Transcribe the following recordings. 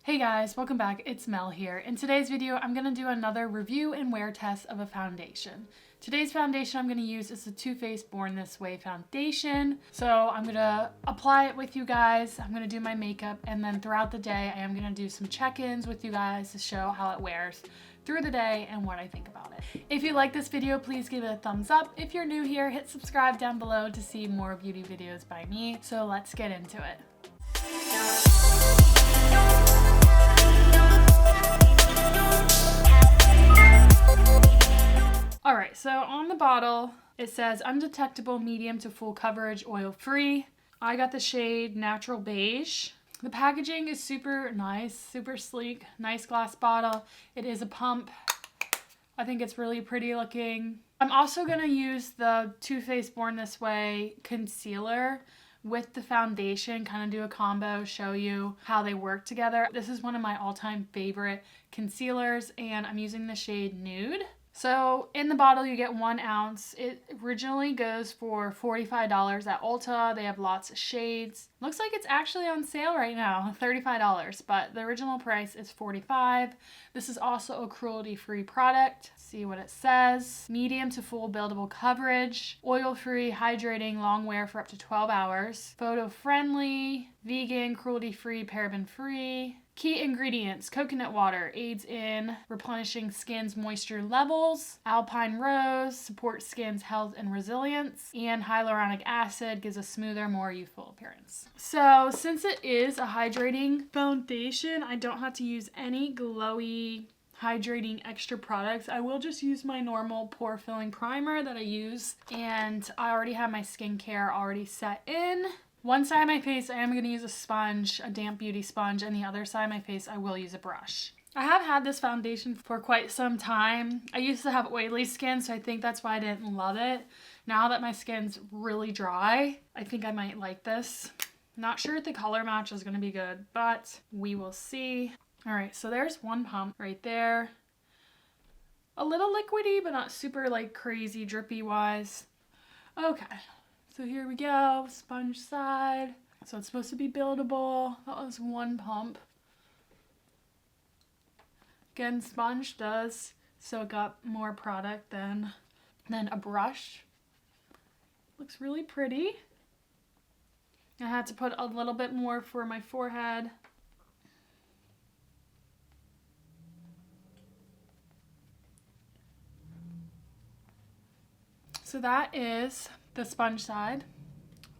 Hey guys, welcome back. It's Mel here. In today's video, I'm going to do another review and wear test of a foundation. Today's foundation I'm going to use is the Too Faced Born This Way foundation. So I'm going to apply it with you guys. I'm going to do my makeup, and then throughout the day, I am going to do some check-ins with you guys to show how it wears through the day and what I think about it. If you like this video, please give it a thumbs up. If you're new here, hit subscribe down below to see more beauty videos by me. So let's get into it. Alright, so on the bottle, it says Undetectable Medium to Full Coverage Oil Free. I got the shade Natural Beige. The packaging is super nice, super sleek, nice glass bottle. It is a pump. I think it's really pretty looking. I'm also going to use the Too Faced Born This Way concealer with the foundation, kind of do a combo, show you how they work together. This is one of my all-time favorite concealers, and I'm using the shade Nude. So in the bottle you get 1 ounce. It originally goes for $45 at Ulta. They have lots of shades. Looks like it's actually on sale right now, $35, but the original price is $45. This is also a cruelty-free product. See what it says. Medium to full buildable coverage, oil-free, hydrating, long wear for up to 12 hours. Photo-friendly, vegan, cruelty-free, paraben-free. Key ingredients: coconut water aids in replenishing skin's moisture levels, alpine rose supports skin's health and resilience, and hyaluronic acid gives a smoother, more youthful appearance. So since it is a hydrating foundation, I don't have to use any glowy hydrating extra products. I will just use my normal pore filling primer that I use, and I already have my skincare already set in. One side of my face I am going to use a sponge, a damp beauty sponge, and the other side of my face I will use a brush. I have had this foundation for quite some time. I used to have oily skin, so I think that's why I didn't love it. Now that my skin's really dry, I think I might like this. Not sure if the color match is going to be good, but we will see. Alright, so there's one pump right there. A little liquidy, but not super like crazy drippy wise. Okay. So here we go, sponge side. So it's supposed to be buildable. That was one pump. Again, sponge does soak up more product than a brush. Looks really pretty. I had to put a little bit more for my forehead. So that is the sponge side.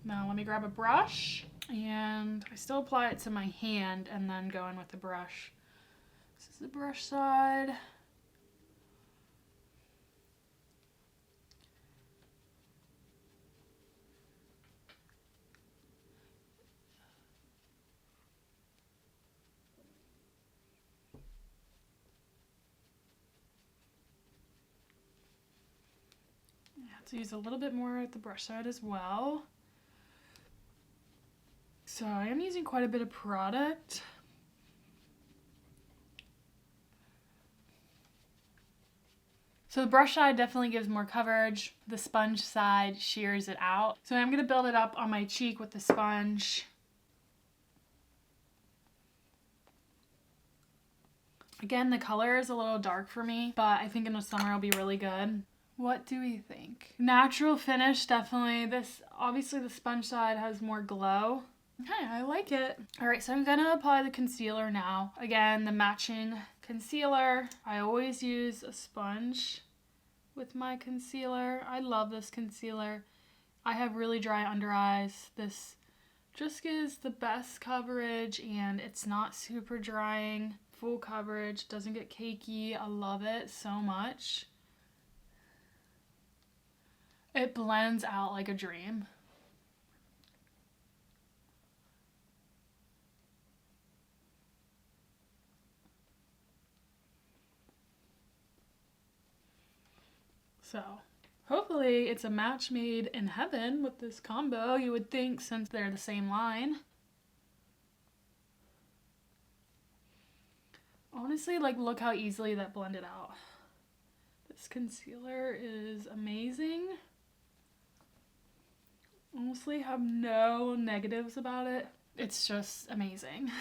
Now let me grab a brush, and I still apply it to my hand and then go in with the brush. This is the brush side. To use a little bit more at the brush side as well. So I am using quite a bit of product. So the brush side definitely gives more coverage. The sponge side shears it out. So I'm going to build it up on my cheek with the sponge. Again, the color is a little dark for me, but I think in the summer it'll be really good. What do we think? Natural finish, definitely. Obviously the sponge side has more glow. Okay, I like it. Alright, so I'm gonna apply the concealer now. Again, the matching concealer. I always use a sponge with my concealer. I love this concealer. I have really dry under eyes. This just gives the best coverage, and it's not super drying. Full coverage, doesn't get cakey. I love it so much. It blends out like a dream. So, hopefully it's a match made in heaven with this combo, you would think, since they're the same line. Honestly, like, look how easily that blended out. This concealer is amazing. Honestly, have no negatives about it. It's just amazing.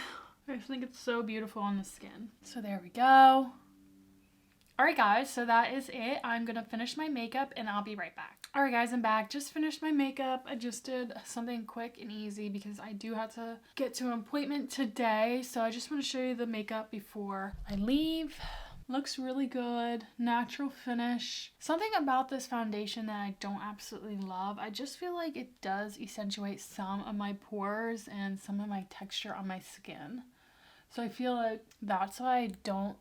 I just think it's so beautiful on the skin. So there we go. Alright guys, so that is it. I'm gonna finish my makeup and I'll be right back. Alright guys, I'm back. Just finished my makeup. I just did something quick and easy because I do have to get to an appointment today. So I just want to show you the makeup before I leave. Looks really good. Natural finish. Something about this foundation that I don't absolutely love. I just feel like it does accentuate some of my pores and some of my texture on my skin. So I feel like that's why I don't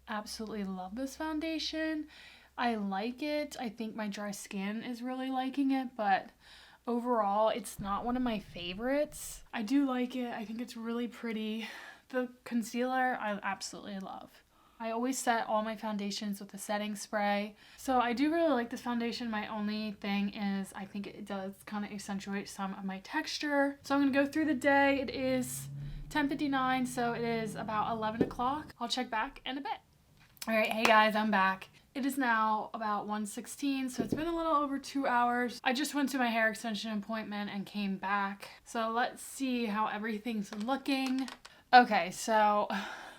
absolutely love this foundation. I like it. I think my dry skin is really liking it, but overall it's not one of my favorites. I do like it. I think it's really pretty. The concealer I absolutely love. I always set all my foundations with a setting spray. So I do really like this foundation. My only thing is I think it does kind of accentuate some of my texture. So I'm going to go through the day. It is 10:59, so it is about 11 o'clock. I'll check back in a bit. All right, hey guys, I'm back. It is now about 1:16, so it's been a little over 2 hours. I just went to my hair extension appointment and came back. So let's see how everything's looking. Okay, so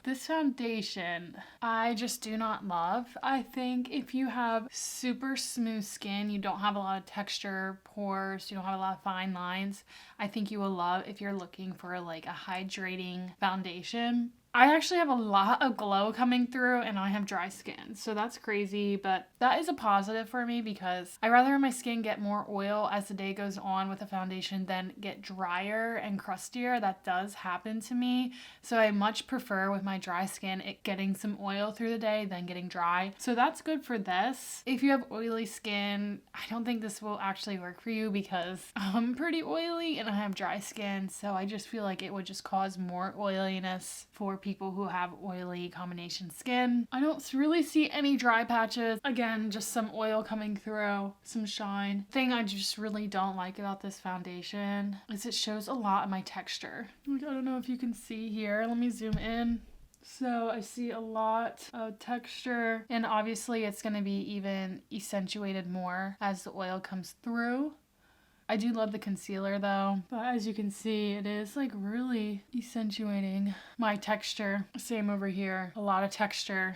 this foundation, I just do not love. I think if you have super smooth skin, you don't have a lot of texture, pores, you don't have a lot of fine lines, I think you will love if you're looking for like a hydrating foundation. I actually have a lot of glow coming through and I have dry skin, so that's crazy, but that is a positive for me because I rather my skin get more oil as the day goes on with a foundation than get drier and crustier. That does happen to me, so I much prefer with my dry skin it getting some oil through the day than getting dry. So that's good for this. If you have oily skin, I don't think this will actually work for you because I'm pretty oily and I have dry skin, so I just feel like it would just cause more oiliness for people who have oily combination skin. I don't really see any dry patches. Again, just some oil coming through, some shine. Thing I just really don't like about this foundation is it shows a lot of my texture. I don't know if you can see here. Let me zoom in. So I see a lot of texture, and obviously it's going to be even accentuated more as the oil comes through. I do love the concealer though, but as you can see, it is like really accentuating my texture. Same over here, a lot of texture.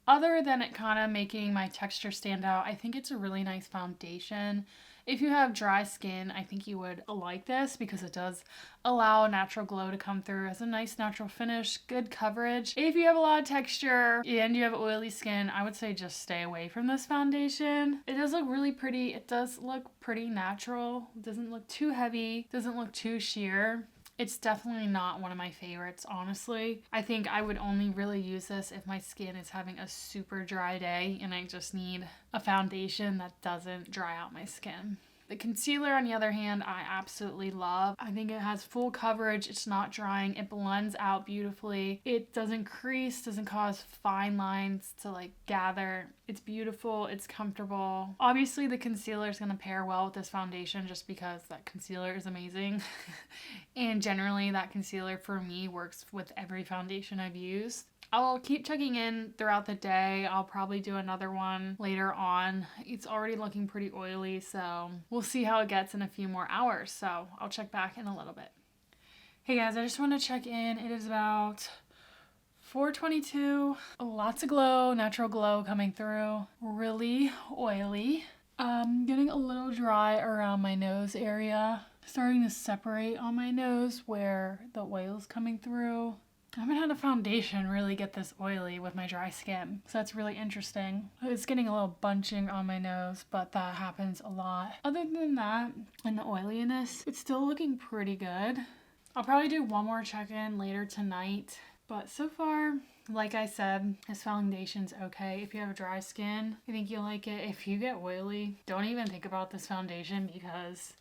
Other than it kind of making my texture stand out, I think it's a really nice foundation. If you have dry skin, I think you would like this because it does allow a natural glow to come through. It has a nice natural finish, good coverage. If you have a lot of texture and you have oily skin, I would say just stay away from this foundation. It does look really pretty. It does look pretty natural. It doesn't look too heavy, doesn't look too sheer. It's definitely not one of my favorites, honestly. I think I would only really use this if my skin is having a super dry day and I just need a foundation that doesn't dry out my skin. The concealer, on the other hand, I absolutely love. I think it has full coverage. It's not drying. It blends out beautifully. It doesn't crease, doesn't cause fine lines to like gather. It's beautiful. It's comfortable. Obviously, the concealer is going to pair well with this foundation just because that concealer is amazing. And generally, that concealer for me works with every foundation I've used. I'll keep checking in throughout the day. I'll probably do another one later on. It's already looking pretty oily, so we'll see how it gets in a few more hours. So I'll check back in a little bit. Hey guys, I just want to check in. It is about 4:22. Lots of glow, natural glow coming through. Really oily. Getting a little dry around my nose area. Starting to separate on my nose where the oil's coming through. I haven't had a foundation really get this oily with my dry skin, so that's really interesting. It's getting a little bunching on my nose, but that happens a lot. Other than that, and the oiliness, it's still looking pretty good. I'll probably do one more check-in later tonight, but so far, like I said, this foundation's okay. If you have dry skin, I think you'll like it. If you get oily, don't even think about this foundation because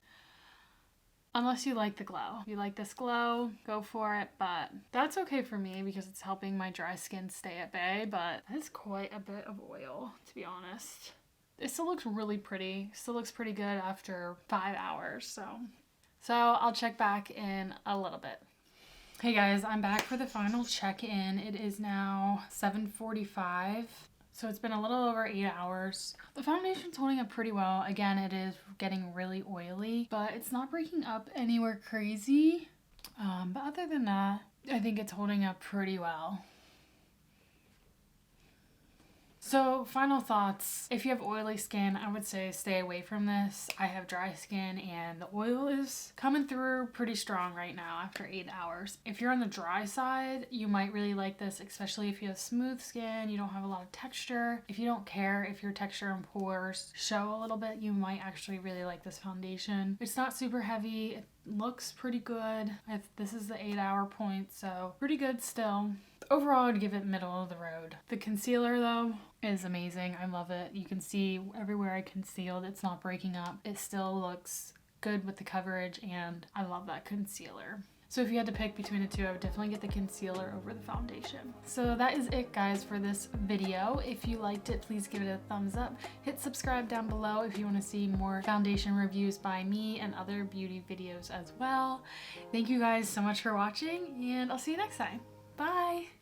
unless you like the glow. If you like this glow, go for it, but that's okay for me because it's helping my dry skin stay at bay, but that's quite a bit of oil, to be honest. It still looks really pretty. Still looks pretty good after 5 hours, so I'll check back in a little bit. Hey guys, I'm back for the final check-in. It is now 7:45. So it's been a little over 8 hours. The foundation's holding up pretty well. Again, it is getting really oily, but it's not breaking up anywhere crazy. But other than that, I think it's holding up pretty well. So, final thoughts. If you have oily skin, I would say stay away from this. I have dry skin and the oil is coming through pretty strong right now after 8 hours. If you're on the dry side, you might really like this, especially if you have smooth skin, you don't have a lot of texture. If you don't care if your texture and pores show a little bit, you might actually really like this foundation. It's not super heavy. It looks pretty good. This is the 8-hour point, so pretty good still. Overall, I'd give it middle of the road. The concealer, though, is amazing. I love it. You can see everywhere I concealed, it's not breaking up. It still looks good with the coverage, and I love that concealer. So if you had to pick between the two, I would definitely get the concealer over the foundation. So that is it, guys, for this video. If you liked it, please give it a thumbs up. Hit subscribe down below if you want to see more foundation reviews by me and other beauty videos as well. Thank you guys so much for watching, and I'll see you next time. Bye!